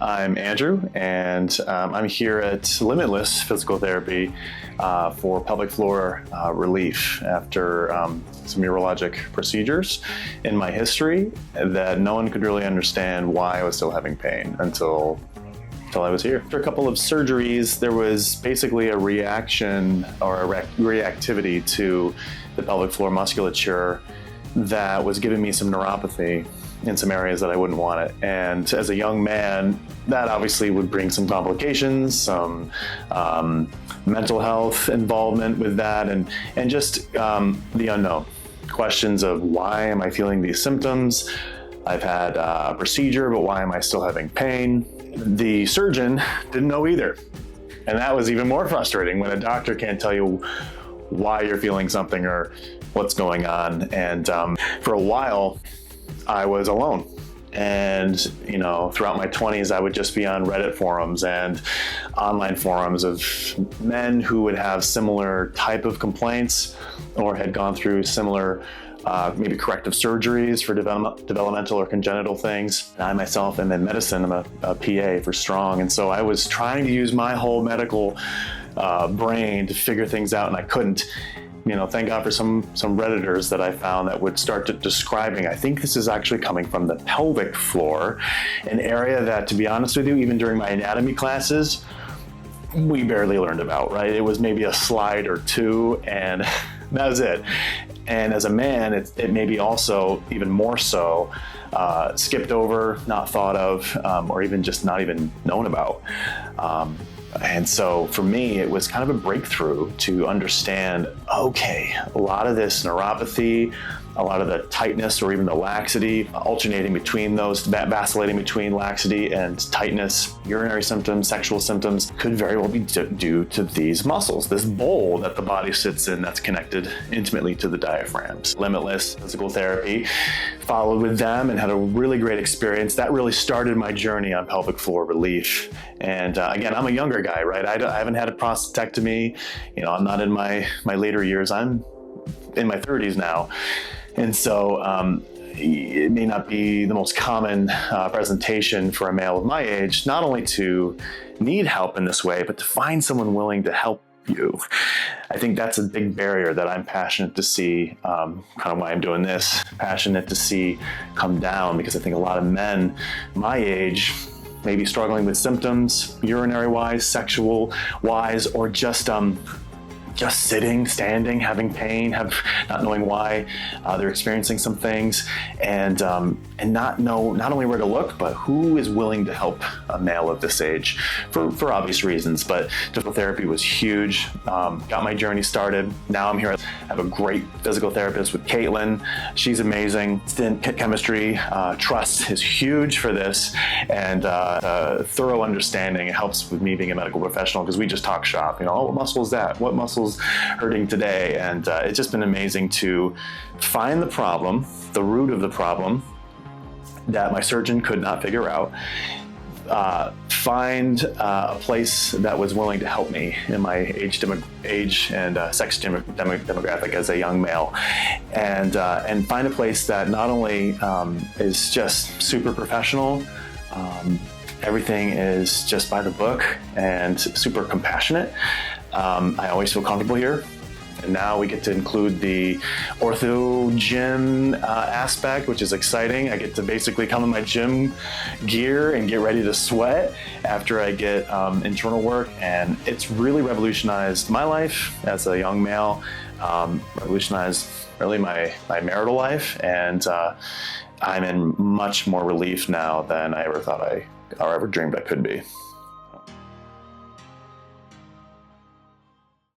I'm Andrew, and I'm here at Limitless Physical Therapy for pelvic floor relief after some urologic procedures in my history that no one could really understand why I was still having pain until I was here. After a couple of surgeries, there was basically a reaction or a reactivity to the pelvic floor musculature that was giving me some neuropathy in some areas that I wouldn't want it. And as a young man, that obviously would bring some complications, some mental health involvement with that, and just the unknown. Questions of why am I feeling these symptoms? I've had a procedure, but why am I still having pain? The surgeon didn't know either. And that was even more frustrating when a doctor can't tell you why you're feeling something or what's going on. And for a while, I was alone. And, throughout my 20s, I would just be on Reddit forums and online forums of men who would have similar type of complaints or had gone through similar maybe corrective surgeries for developmental or congenital things. I myself am in medicine. I'm a PA for Strong. And so I was trying to use my whole medical brain to figure things out, and I couldn't. Thank God for some Redditors that I found that would start describing, I think this is actually coming from the pelvic floor, an area that, to be honest with you, even during my anatomy classes, we barely learned about, right? It was maybe a slide or two, and that was it. And as a man, it may be also even more so skipped over, not thought of, or even just not even known about. And so for me, it was kind of a breakthrough to understand, okay, a lot of this neuropathy, a lot of the tightness or even the laxity, alternating between those, vacillating between laxity and tightness, urinary symptoms, sexual symptoms, could very well be due to these muscles, this bowl that the body sits in that's connected intimately to the diaphragms. Limitless Physical Therapy, followed with them and had a really great experience. That really started my journey on pelvic floor relief. And again, I'm a younger guy, right? I haven't had a prostatectomy. I'm not in my later years. I'm in my 30s now. And so it may not be the most common presentation for a male of my age, not only to need help in this way, but to find someone willing to help you. I think that's a big barrier that I'm passionate to see, kind of why I'm doing this, passionate to see come down, because I think a lot of men my age may be struggling with symptoms, urinary-wise, sexual-wise, or just sitting, standing, having pain, not knowing why they're experiencing some things, and not only where to look, but who is willing to help a male of this age for obvious reasons. But physical therapy was huge. Got my journey started. Now I'm here. I have a great physical therapist with Caitlin. She's amazing. Instant chemistry. Trust is huge for this, and thorough understanding. It helps with me being a medical professional because we just talk shop. Oh, what muscle is that? What muscles hurting today? And it's just been amazing to find the problem, the root of the problem that my surgeon could not figure out, find a place that was willing to help me in my age and sex demographic as a young male, and find a place that not only is just super professional, everything is just by the book and super compassionate. I always feel comfortable here. And now we get to include the ortho gym aspect, which is exciting. I get to basically come in my gym gear and get ready to sweat after I get internal work. And it's really revolutionized my life as a young male, revolutionized really my marital life. And I'm in much more relief now than I ever thought or ever dreamed I could be.